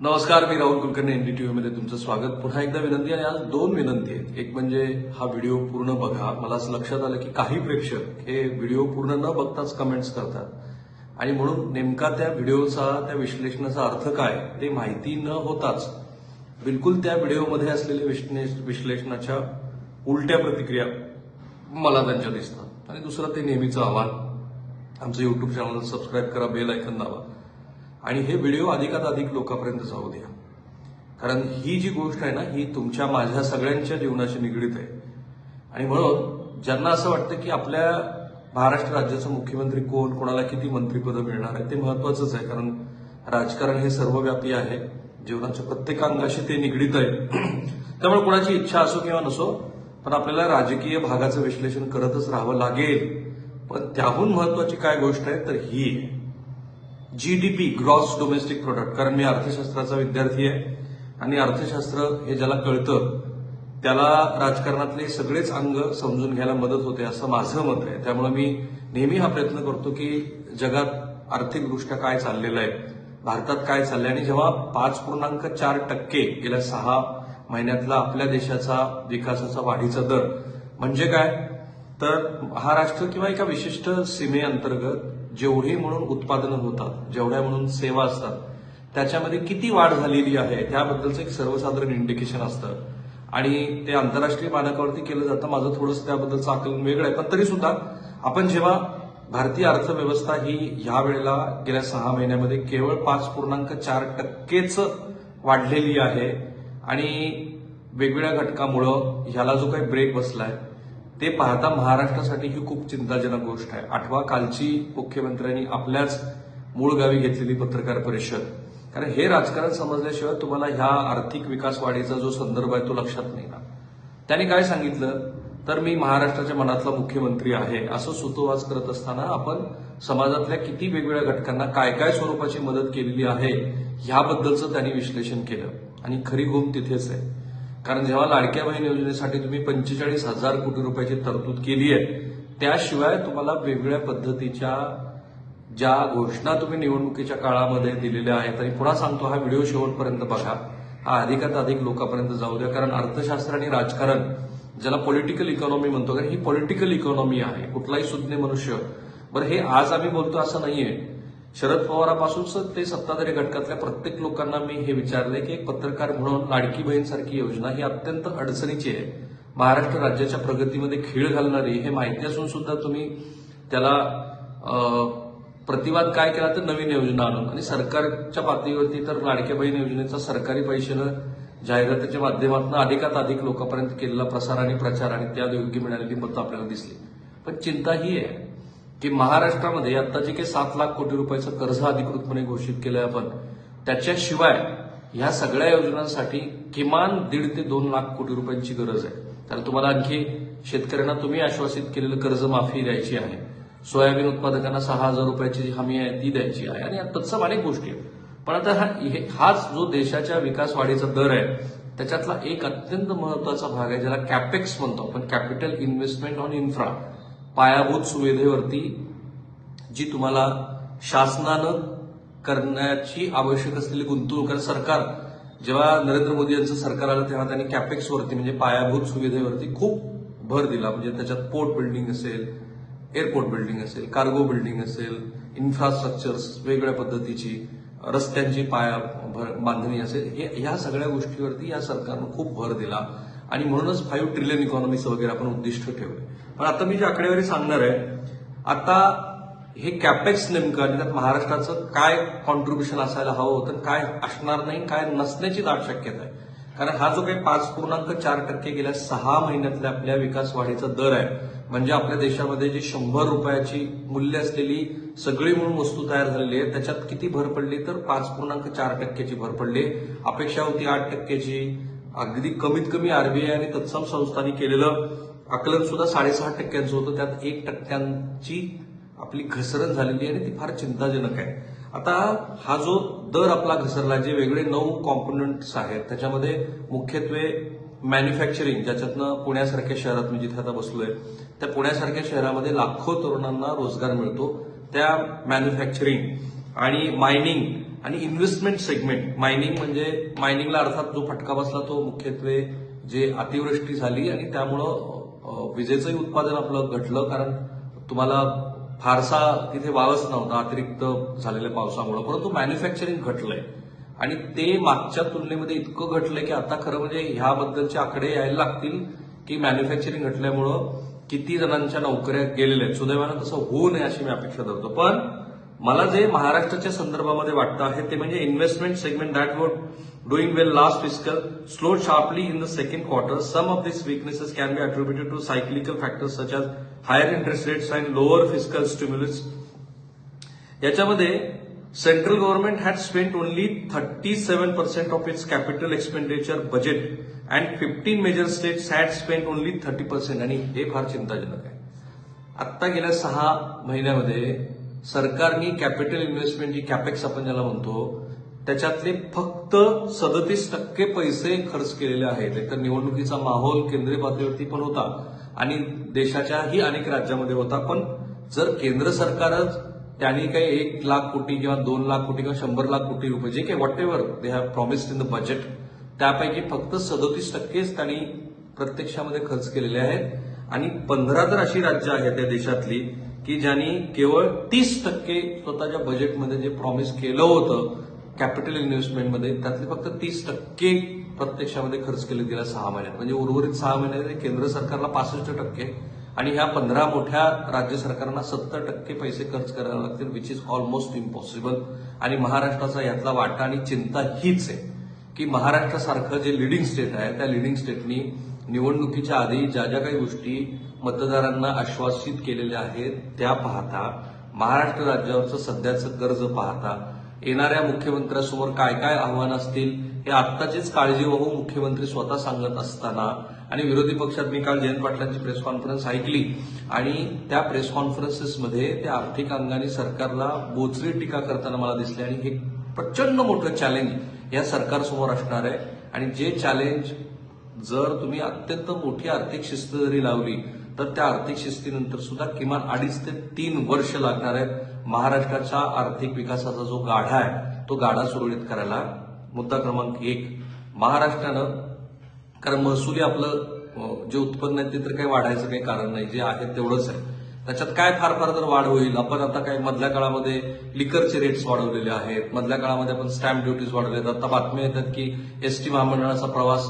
नमस्कार, मी राहुल कुलकर्णी एनडीटीव्ही मध्ये तुमचं स्वागत. पुन्हा एकदा विनंती आणि आज दोन विनंती आहेत. एक म्हणजे हा व्हिडिओ पूर्ण बघा. मला असं लक्षात आलं की काही प्रेक्षक हे व्हिडिओ पूर्ण न बघताच कमेंट्स करतात आणि म्हणून नेमका त्या व्हिडिओचा त्या विश्लेषणाचा अर्थ काय ते माहिती न होताच बिलकुल त्या व्हिडिओमध्ये असलेल्या विश्लेषणाच्या उलट्या प्रतिक्रिया मला त्यांच्या दिसतात. आणि दुसरं ते नेहमीचं आव्हान, आमचं युट्यूब चॅनल सबस्क्राईब करा, बेल आयकॉन दाबा आणि हे व्हिडिओ अधिकात अधिक लोकांपर्यंत जाऊ द्या. कारण ही जी गोष्ट आहे ना, ही तुमच्या माझ्या सगळ्यांच्या जीवनाशी निगडीत आहे. आणि म्हणून ज्यांना असं वाटतं की आपल्या महाराष्ट्र राज्याचा मुख्यमंत्री कोण, कोणाला किती मंत्रिपदं मिळणार आहे, ते महत्वाचंच आहे. कारण राजकारण हे सर्वव्यापी आहे, जीवनाच्या प्रत्येक अंगाशी ते निगडीत आहे. त्यामुळे कोणाची इच्छा असो किंवा नसो, पण आपल्याला राजकीय भागाचं विश्लेषण करतच राहावं लागेल. पण त्याहून महत्वाची काय गोष्ट आहे तर ही जीडीपी, ग्रॉस डोमेस्टिक प्रोडक्ट. कारण मी अर्थशास्त्राचा विद्यार्थी आहे आणि अर्थशास्त्र हे ज्याला कळतं त्याला राजकारणातले सगळेच अंग समजून घ्यायला मदत होते असं माझं मत आहे. त्यामुळे मी नेहमी हा प्रयत्न करतो की जगात आर्थिकदृष्ट्या काय चाललेलं आहे, भारतात काय चाललंय. आणि जेव्हा 5.4% गेल्या 6 महिन्यातला आपल्या देशाचा विकासाचा वाढीचा दर म्हणजे काय तर महाराष्ट्र किंवा एका विशिष्ट सीमेअंतर्गत जेवढी म्हणून उत्पादनं होतात, जेवढ्या म्हणून सेवा असतात, त्याच्यामध्ये किती वाढ झालेली आहे त्याबद्दलचं एक सर्वसाधारण इंडिकेशन असतं. आणि ते आंतरराष्ट्रीय मानकावरती केलं जातं. माझं थोडंसं त्याबद्दलचं आकलन वेगळं आहे. पण तरी सुद्धा आपण जेव्हा भारतीय अर्थव्यवस्था ही ह्या वेळेला गेल्या 6 महिन्यामध्ये केवळ 5.4%च वाढलेली आहे आणि वेगवेगळ्या घटकामुळं ह्याला जो काही ब्रेक बसलाय ते पाहता महाराष्ट्रासाठी ही खूप चिंताजनक गोष्ट आहे. आठवा कालची मुख्यमंत्र्यांनी आपल्याच मूळ गावी घेतलेली पत्रकार परिषद. कारण हे राजकारण समजल्याशिवाय तुम्हाला ह्या आर्थिक विकास वाढीचा जो संदर्भ आहे तो लक्षात नाही ना. त्यांनी काय सांगितलं तर मी महाराष्ट्राच्या मनातला मुख्यमंत्री आहे असं सुतोवाच करत असताना आपण समाजातल्या किती वेगवेगळ्या घटकांना काय काय स्वरूपाची मदत केलेली आहे ह्याबद्दलचं त्यांनी विश्लेषण केलं. आणि खरी गुम तिथेच आहे. कारण जेव्हा लाडक्या बहीण योजनेसाठी तुम्ही 45,000 कोटी रुपयाची तरतूद केली आहे, त्याशिवाय तुम्हाला वेगवेगळ्या पद्धतीच्या ज्या घोषणा तुम्ही निवडणुकीच्या काळामध्ये दिलेल्या आहेत. आणि पुन्हा सांगतो, हा व्हिडिओ शेवटपर्यंत बघा, हा अधिकात अधिक लोकांपर्यंत जाऊ द्या. कारण अर्थशास्त्र आणि राजकारण ज्याला पॉलिटिकल इकॉनॉमी म्हणतो, कारण ही पॉलिटिकल इकॉनॉमी आहे. कुठलाही सुज्ञ मनुष्य, बरं हे आज आम्ही बोलतो असं नाहीये, शरद पवारापासून ते सत्ताधारी घटकातल्या प्रत्येक लोकांना मी हे विचारले की एक पत्रकार म्हणून लाडकी बहीण सारखी योजना ही अत्यंत अडचणीची आहे, महाराष्ट्र राज्याच्या प्रगतीमध्ये खीळ घालणारी, हे माहिती असून सुद्धा तुम्ही त्याला प्रतिवाद काय केला तर नवीन योजना आणून. आणि सरकारच्या पातळीवरती तर लाडक्या बहीण योजनेचा सरकारी पैशानं जाहिरातीच्या माध्यमातून अधिकात अधिक लोकांपर्यंत केलेला प्रसार आणि प्रचार आणि त्या योग्य मिळालेली मतं आपल्याला दिसली. पण चिंता ही आहे की महाराष्ट्रामध्ये आता जे काही 7 लाख कोटी रुपयाचं कर्ज अधिकृतपणे घोषित केलंय आपण, त्याच्याशिवाय ह्या सगळ्या योजनांसाठी किमान 1.5 ते 2 लाख कोटी रुपयांची गरज आहे. तर तुम्हाला आणखी शेतकऱ्यांना तुम्ही आश्वासित केलेलं कर्जमाफी द्यायची आहे, सोयाबीन उत्पादकांना 6,000 रुपयाची जी हमी आहे ती द्यायची आहे आणि तत्सम अनेक गोष्टी आहेत. पण आता हाच जो देशाच्या विकास वाढीचा दर आहे त्याच्यातला एक अत्यंत महत्वाचा भाग आहे ज्याला कॅपेक्स म्हणतो आपण, कॅपिटल इन्व्हेस्टमेंट ऑन इन्फ्रा, पायाभूत सुविधेवरती जी तुम्हाला शासनानं करण्याची आवश्यक असलेली गुंतवणूक. कारण सरकार जेव्हा नरेंद्र मोदी यांचं सरकार आलं तेव्हा त्यांनी कॅपेक्सवरती म्हणजे पायाभूत सुविधेवरती खूप भर दिला. म्हणजे त्याच्यात पोर्ट बिल्डिंग असेल, एअरपोर्ट बिल्डिंग असेल, कार्गो बिल्डिंग असेल, इन्फ्रास्ट्रक्चर्स वेगवेगळ्या पद्धतीची, रस्त्यांची बांधणी असेल, ह्या सगळ्या गोष्टीवरती या सरकारनं खूप भर दिला. आणि म्हणूनच 5 ट्रिलियन इकॉनॉमीचं वगैरे आपण उद्दिष्ट ठेवले. पण आता मी जी आकडेवारी सांगणार आहे, आता हे कॅपेक्स नेमकं आणि त्यात महाराष्ट्राचं काय कॉन्ट्रीब्युशन असायला हवं होतं, काय असणार नाही, काय नसण्याची दाट शक्यता आहे. कारण हा जो काही 5.4% गेल्या 6 महिन्यातल्या आपल्या विकास वाढीचा दर आहे, म्हणजे आपल्या देशामध्ये जी 100 रुपयाची मूल्य असलेली सगळी म्हणून वस्तू तयार झालेली आहे त्याच्यात किती भर पडली तर 5.4%ची भर पडली. अपेक्षा होती 8%ची. अगदी कमीत कमी आरबीआय आणि तत्सम संस्थांनी केलेलं आकलन सुद्धा 6.5% होतं. त्यात 1%ची आपली घसरण झालेली आहे आणि ती फार चिंताजनक आहे. आता हा जो दर आपला घसरला, जे वेगळे 9 कॉम्पोनंट्स आहेत त्याच्यामध्ये मुख्यत्वे मॅन्युफॅक्चरिंग, ज्याच्यातनं पुण्यासारख्या शहरात मी जिथे आता बसलोय त्या पुण्यासारख्या शहरामध्ये लाखो तरुणांना रोजगार मिळतो, त्या मॅन्युफॅक्चरिंग आणि मायनिंग आणि इन्व्हेस्टमेंट सेगमेंट, मायनिंगला अर्थात जो फटका बसला तो मुख्यत्वे जे अतिवृष्टी झाली आणि त्यामुळं विजेचंही उत्पादन आपलं घटलं, कारण तुम्हाला फारसा तिथे वावच नव्हता अतिरिक्त झालेल्या पावसामुळे, परंतु मॅन्युफॅक्चरिंग घटलंय आणि ते मागच्या तुलनेमध्ये इतकं घटलंय की आता खरं म्हणजे ह्याबद्दलचे आकडे यायला लागतील की मॅन्युफॅक्चरिंग घटल्यामुळं किती जणांच्या नोकऱ्या गेलेल्या आहेत. सुदैवानं तसं होऊ नये अशी मी अपेक्षा धरतो. पण मला जे महाराष्ट्राच्या संदर्भामध्ये वाटतं आहे ते म्हणजे investment segment that was doing well last fiscal slowed sharply in the second quarter. Some of these weaknesses can be attributed to cyclical factors such as higher interest rates and lower fiscal stimulus. याच्यामध्ये central government had spent only 37% of its capital expenditure budget and 15 major states had spent only 30%. आणि हे फार चिंताजनक आहे. आता गेल्या 6 महिन्यामध्ये सरकारने कॅपिटल इन्व्हेस्टमेंट जी कॅपेक्स आपण ज्याला म्हणतो त्याच्यातले फक्त 37% पैसे खर्च केलेले आहेत. एकतर निवडणुकीचा माहोल केंद्रीय पातळीवरती पण होता आणि देशाच्याही अनेक राज्यामध्ये होता. पण जर केंद्र सरकारच त्यांनी काही 1 लाख कोटी किंवा 2 लाख कोटी किंवा 100 लाख कोटी रुपये जे काही what ever they have promised in the budget त्यापैकी फक्त 37%च त्यांनी प्रत्यक्षामध्ये खर्च केलेले आहेत. आणि 15 तर अशी राज्य आहेत या देशातली की ज्यांनी केवळ 30% स्वतःच्या बजेटमध्ये जे प्रॉमिस केलं होतं कॅपिटल इन्व्हेस्टमेंटमध्ये त्यातले फक्त 30% प्रत्यक्षामध्ये खर्च केले गेल्या 6 महिन्यात. म्हणजे उर्वरित 6 महिन्यात केंद्र सरकारला 65% आणि ह्या 15 मोठ्या राज्य सरकारांना 70% पैसे खर्च करावे लागतील, विच इज ऑलमोस्ट इम्पॉसिबल. आणि महाराष्ट्राचा यातला वाटा आणि चिंता हीच आहे की महाराष्ट्रासारखं जे लिडिंग स्टेट आहे त्या लिडिंग स्टेटनी निवडणुकीच्या आधी ज्या ज्या काही गोष्टी मतदारांना आश्वासित केलेल्या आहेत त्या पाहता, महाराष्ट्र राज्यावरचं सध्याचं कर्ज पाहता, येणाऱ्या मुख्यमंत्र्यासमोर काय काय आव्हानं असतील हे आत्ताचीच काळजीवाहू मुख्यमंत्री स्वतः सांगत असताना आणि विरोधी पक्षात मी काल जयंत पाटलांची प्रेस कॉन्फरन्स ऐकली आणि त्या प्रेस कॉन्फरन्सेसमध्ये त्या आर्थिक अंगाने सरकारला बोचरी टीका करताना मला दिसले. आणि हे प्रचंड मोठं चॅलेंज या सरकारसमोर असणार आहे. आणि जे चॅलेंज जर तुम्ही अत्यंत मोठी आर्थिक शिस्त जरी लावली तर त्या आर्थिक शिस्तीनंतर सुद्धा किमान 2.5 ते 3 वर्ष लागणार आहेत महाराष्ट्राच्या आर्थिक विकासाचा जो गाढा आहे तो गाढा सुरळीत करायला. मुद्दा क्रमांक 1, महाराष्ट्रानं, कारण महसुली आपलं जे उत्पन्न आहे ते तर काही वाढायचं काही कारण नाही, जे आहे तेवढंच आहे. त्याच्यात काय फार फार तर वाढ होईल. आपण आता काय मधल्या काळामध्ये लिकरचे रेट्स वाढवलेले आहेत, मधल्या काळामध्ये आपण स्टॅम्प ड्युटीज वाढवले आहेत, आता बातम्या येतात की एसटी महामंडळाचा प्रवास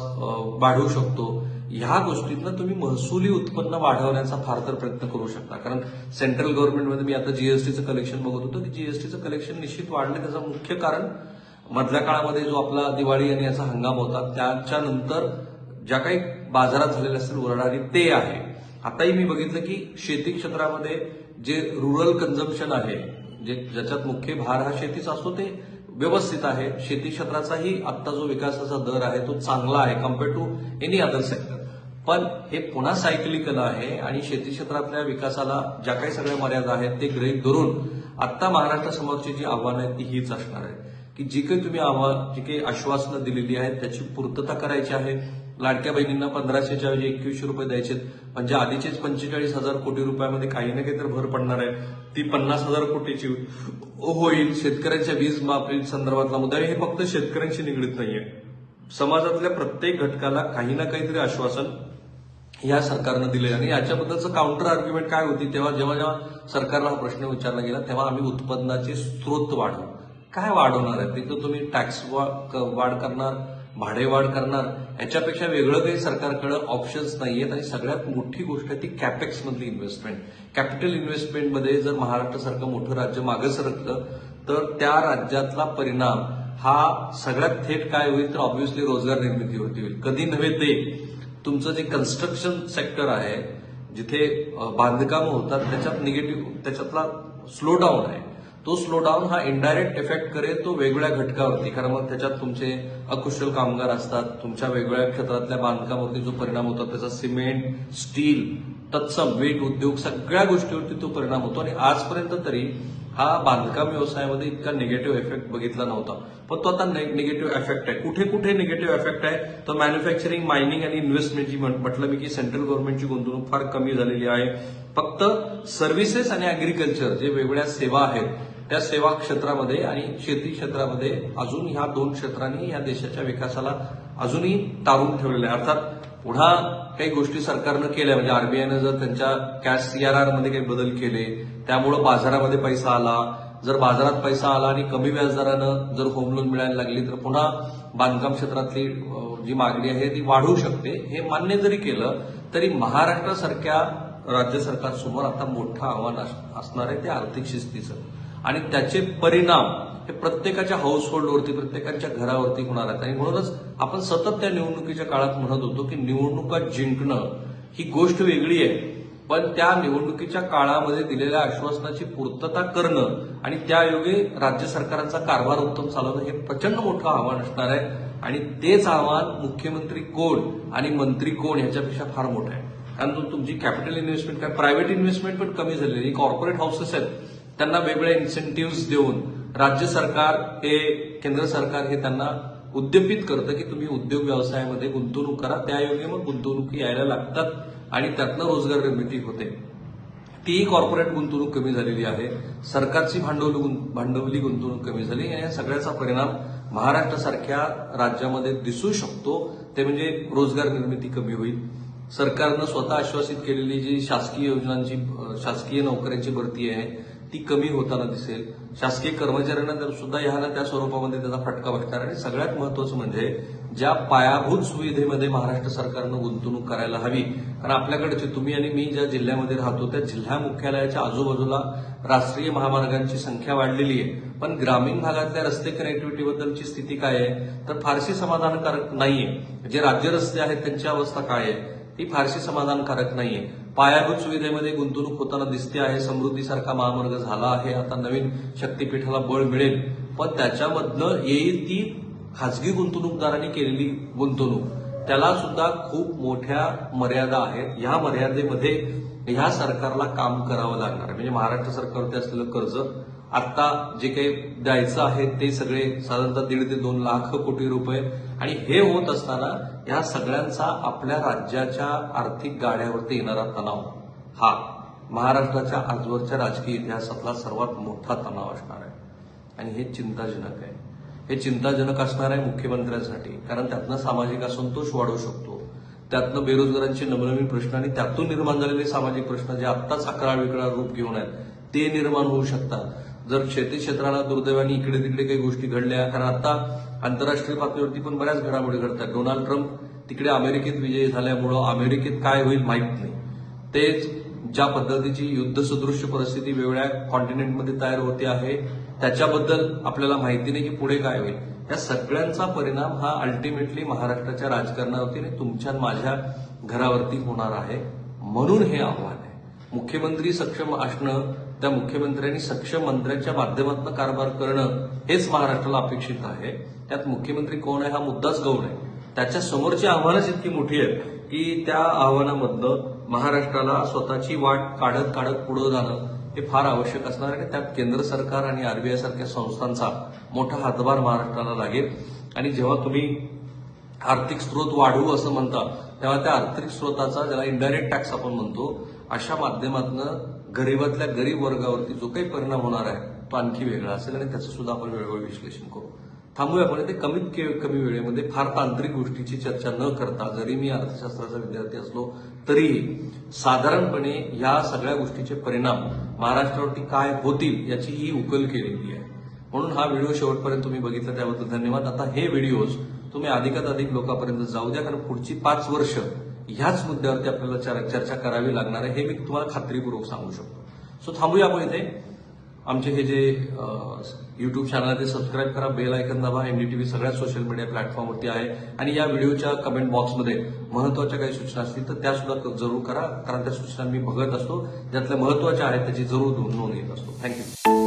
वाढवू शकतो. ह्या गोष्टीतनं तुम्ही महसुली उत्पन्न वाढवण्याचा फार तर प्रयत्न करू शकता. कारण सेंट्रल गव्हर्नमेंटमध्ये मी आता जीएसटीचं कलेक्शन बघत होतो की जीएसटीचं कलेक्शन निश्चित वाढलं. त्याचं मुख्य कारण मधल्या काळामध्ये जो आपला दिवाळी आणि याचा हंगाम होता त्याच्यानंतर ज्या काही बाजारात झालेल्या असतील उलाढाली ते आहे. आताही मी बघितलं की शेती क्षेत्रामध्ये जे रुरल कन्झम्पशन आहे, ज्याच्यात मुख्य भार हा शेतीचा असतो, ते व्यवस्थित आहे. शेती क्षेत्राचाही आता जो विकासाचा दर आहे तो चांगला आहे compare to any other sector. पण हे पुन्हा सायकलिकल आहे आणि शेती क्षेत्रातल्या विकासाला ज्या काही सगळ्या मर्यादा आहेत ते गृहीत धरून आता महाराष्ट्रासमोरची जी आव्हानं आहेत ती हीच असणार आहे की जी काही तुम्ही जी काही आश्वासनं दिलेली आहेत त्याची पूर्तता करायची आहे. लाडक्या बहिणींना 1500च्या ऐवजी 2100 रुपये द्यायचे, म्हणजे आधीचेच 45,000 कोटी रुपयामध्ये काही ना काही तर भर पडणार आहे, ती 50,000 कोटीची होईल. शेतकऱ्यांच्या वीज माफी संदर्भातला मुद्दा, हे फक्त शेतकऱ्यांशी निगडीत नाहीये, समाजातल्या प्रत्येक घटकाला काही ना काहीतरी आश्वासन या सरकारनं दिले. आणि याच्याबद्दलचं काउंटर आर्ग्युमेंट काय होती, जेव्हा जेव्हा सरकारला हा प्रश्न विचारला गेला तेव्हा आम्ही उत्पन्नाचे स्रोत वाढवू. काय वाढवणार आहे? तिथं तुम्ही टॅक्स वाढ करणार, भाडे वाढ करणार, याच्यापेक्षा वेगळं काही सरकारकडे ऑप्शन्स नाहीयेत. आणि सगळ्यात मोठी गोष्ट आहे ती कॅपेक्स मधली इन्व्हेस्टमेंट. कॅपिटल इन्व्हेस्टमेंटमध्ये जर महाराष्ट्रासारखं मोठं राज्य मागे सरकलं तर त्या राज्यातला परिणाम हा सगळ्यात थेट काय होईल तर ऑब्व्हियसली रोजगार निर्मितीवरती होईल. कधी नव्हे ते तुमचं जे कन्स्ट्रक्शन सेक्टर आहे, जिथे बांधकामं होतात, त्याच्यातला स्लो डाऊन आहे, तो स्लो डाऊन हा इनडायरेक्ट इफेक्ट करेल तो वेगवेगळ्या घटकावरती. कारण मग त्याच्यात तुमचे अकुशल कामगार असतात, तुमच्या वेगवेगळ्या क्षेत्रातल्या बांधकामावरती जो परिणाम होतो त्याचा सिमेंट, स्टील, तत्सम वेट उद्योग सगळ्या गोष्टीवरती तो परिणाम होतो. आणि आजपर्यंत तरी हा बांधकाम व्यवसायामध्ये इतका निगेटिव्ह इफेक्ट बघितला नव्हता, पण तो आता निगेटिव्ह इफेक्ट आहे. कुठे कुठे निगेटिव्ह इफेक्ट आहे तर मॅन्युफॅक्चरिंग, मायनिंग आणि इन्व्हेस्टमेंटची म्हटलं मी की सेंट्रल गव्हर्नमेंटची गुंतवणूक फार कमी झालेली आहे. फक्त सर्व्हिसेस आणि अॅग्रिकल्चर जे वेगवेगळ्या सेवा आहेत त्या सेवा क्षेत्रामध्ये आणि शेती क्षेत्रामध्ये अजून ह्या दोन क्षेत्रांनी या देशाच्या विकासाला अजूनही तारून ठेवलेलं आहे. अर्थात पुन्हा काही गोष्टी सरकारनं केल्या, म्हणजे आरबीआयनं जर त्यांच्या कॅश सीआरआर मध्ये काही बदल केले, त्यामुळे बाजारामध्ये पैसा आला. जर बाजारात पैसा आला आणि कमी व्याजदरानं जर होम लोन मिळायला लागली तर पुन्हा बांधकाम क्षेत्रातली जी मागणी आहे ती वाढू शकते. हे मान्य जरी केलं तरी महाराष्ट्रासारख्या राज्य सरकारसमोर आता मोठं आव्हान असणार आहे ते आर्थिक शिस्तीचं, आणि त्याचे परिणाम हे प्रत्येकाच्या हाऊसहोल्डवरती, प्रत्येकाच्या घरावरती होणार आहेत. आणि म्हणूनच आपण सतत त्या निवडणुकीच्या काळात म्हणत होतो की निवडणुका जिंकणं ही गोष्ट वेगळी आहे, पण त्या निवडणुकीच्या काळामध्ये दिलेल्या आश्वासनाची पूर्तता करणं आणि त्यायोगे राज्य सरकारांचा कारभार उत्तम चालवणं हे प्रचंड मोठं आव्हान असणार आहे. आणि तेच आव्हान मुख्यमंत्री कोण आणि मंत्री कोण ह्याच्यापेक्षा फार मोठं आहे. कारण तुमची कॅपिटल इन्व्हेस्टमेंट, काय प्रायव्हेट इन्व्हेस्टमेंट पण कमी झालेली, कॉर्पोरेट हाऊसेस आहेत, त्यांना वेगवेगळे इन्सेंटिव्ह देऊन राज्य सरकार हे, केंद्र सरकार हे त्यांना उद्यपित करतं की तुम्ही उद्योग व्यवसायामध्ये गुंतवणूक करा. त्यायोगे मग गुंतवणुकी यायला लागतात आणि त्यातनं रोजगार निर्मिती होते. ती कॉर्पोरेट गुंतवणूक कमी झालेली आहे, सरकारची भांडवली गुंतवणूक कमी झाली, आणि या सगळ्याचा परिणाम महाराष्ट्रासारख्या राज्यामध्ये दिसू शकतो. ते म्हणजे रोजगार निर्मिती कमी होईल. सरकारनं स्वतः आश्वासित केलेली जी शासकीय योजनांची, शासकीय नोकऱ्यांची भरती आहे ती कमी होताना दिसेल. शासकीय कर्मचाऱ्यांना सुद्धा ह्या ना त्या स्वरूपामध्ये त्याचा फटका बसणार. आणि सगळ्यात महत्वाचं म्हणजे ज्या पायाभूत सुविधेमध्ये महाराष्ट्र सरकारनं गुंतवणूक करायला हवी, कारण आपल्याकडचे तुम्ही आणि मी ज्या जिल्ह्यामध्ये राहतो त्या जिल्हा मुख्यालयाच्या आजूबाजूला राष्ट्रीय महामार्गांची संख्या वाढलेली आहे, पण ग्रामीण भागातल्या रस्ते कनेक्टिव्हिटीबद्दलची स्थिती काय आहे तर फारशी समाधानकारक नाहीये. जे राज्य रस्ते आहेत त्यांची अवस्था काय आहे ती फारशी समाधानकारक नाहीये. पायाभूत सुविधेमध्ये गुंतवणूक होताना दिसते आहे. समृद्धीसारखा महामार्ग झाला आहे, आता नवीन शक्तीपीठाला बळ मिळेल, पण त्याच्यामधनं येईल ती खासगी गुंतवणूकदारांनी केलेली गुंतवणूक, त्याला सुद्धा खूप मोठ्या मर्यादा आहेत. ह्या मर्यादेमध्ये ह्या सरकारला काम करावं लागणार आहे. म्हणजे महाराष्ट्र सरकारवरती असलेलं कर्ज आता जे काही द्यायचं आहे ते सगळे साधारणतः 1.5 ते 2 लाख कोटी रुपये, आणि हे होत असताना या सगळ्यांचा आपल्या राज्याच्या आर्थिक गाड्यावरती येणारा तणाव हा महाराष्ट्राच्या आजवरच्या राजकीय इतिहासातला सर्वात मोठा तणाव असणार आहे. आणि हे चिंताजनक आहे. हे चिंताजनक असणार आहे मुख्यमंत्र्यांसाठी, कारण त्यातनं सामाजिक असंतोष वाढू शकतो, त्यातनं बेरोजगारांचे नवनवीन प्रश्न आणि त्यातून निर्माण झालेले सामाजिक प्रश्न जे आत्ताच अकराळ विकराळ रूप घेऊन आहेत ते निर्माण होऊ शकतात. जर शेती क्षेत्राला दुर्दैवाने इकडे तिकडे काही गोष्टी घडल्या, कारण आता आंतरराष्ट्रीय पातळीवरती पण बऱ्याच घडामोडी घडतात. डोनाल्ड ट्रम्प तिकडे अमेरिकेत विजयी झाल्यामुळं अमेरिकेत काय होईल माहीत नाही. तेच ज्या पद्धतीची युद्धसदृश्य परिस्थिती वेगळ्या कॉन्टिनेंटमध्ये तयार होते आहे त्याच्याबद्दल आपल्याला माहिती नाही की पुढे काय होईल. या सगळ्यांचा परिणाम हा अल्टिमेटली महाराष्ट्राच्या राजकारणावरती आणि तुमच्या माझ्या घरावरती होणार आहे. म्हणून हे आव्हान आहे. मुख्यमंत्री सक्षम असणं, त्या मुख्यमंत्र्यांनी सक्षम मंत्र्यांच्या माध्यमातून कारभार करणं हेच महाराष्ट्राला अपेक्षित आहे. त्यात मुख्यमंत्री कोण आहे हा मुद्दाच गौण आहे. त्याच्या समोरची आव्हानच इतकी मोठी आहेत की त्या आव्हानामधनं महाराष्ट्राला स्वतःची वाट काढत काढत पुढे जाणं हे फार आवश्यक असणार आहे. त्यात केंद्र सरकार आणि आरबीआय सारख्या संस्थांचा मोठा हातभार महाराष्ट्राला लागेल. आणि जेव्हा तुम्ही आर्थिक स्रोत वाढवू असं म्हणता तेव्हा त्या आर्थिक स्रोताचा, ज्याला इनडायरेक्ट टॅक्स आपण म्हणतो, अशा माध्यमातून गरीबातल्या गरीब वर्गावरती जो काही परिणाम होणार आहे तो आणखी वेगळा असेल, आणि त्याचं सुद्धा आपण वेळोवेळी विश्लेषण करू. थांबूया आपण ते कमीत कमी वेळेमध्ये फार तांत्रिक गोष्टीची चर्चा न करता, जरी मी अर्थशास्त्राचा विद्यार्थी असलो तरीही साधारणपणे या सगळ्या गोष्टीचे परिणाम महाराष्ट्रावरती काय होतील याची ही उकल केलेली आहे. म्हणून हा व्हिडिओ शेवटपर्यंत तुम्ही बघितला त्याबद्दल धन्यवाद. आता हे व्हिडिओज तुम्ही अधिकात अधिक लोकांपर्यंत जाऊ द्या, कारण पुढची 5 वर्ष ह्याच मुद्द्यावरती आपल्याला चर्चा करावी लागणार आहे, हे मी तुम्हाला खात्रीपूर्वक सांगू शकतो. सो थांबूया आपण इथे. आमचे हे जे युट्यूब चॅनल आहे ते सबस्क्राईब करा, बेल आयकन दाबा. एनडीटीव्ही सगळ्याच सोशल मीडिया प्लॅटफॉर्मवरती आहे. आणि या व्हिडिओच्या कमेंट बॉक्समध्ये महत्वाच्या काही सूचना असतील तर त्या सुद्धा जरूर करा, कारण त्या सूचना मी बघत असतो. ज्यातल्या महत्वाच्या आहेत त्याची जरूर नोंद घेत असतो. थँक्यू.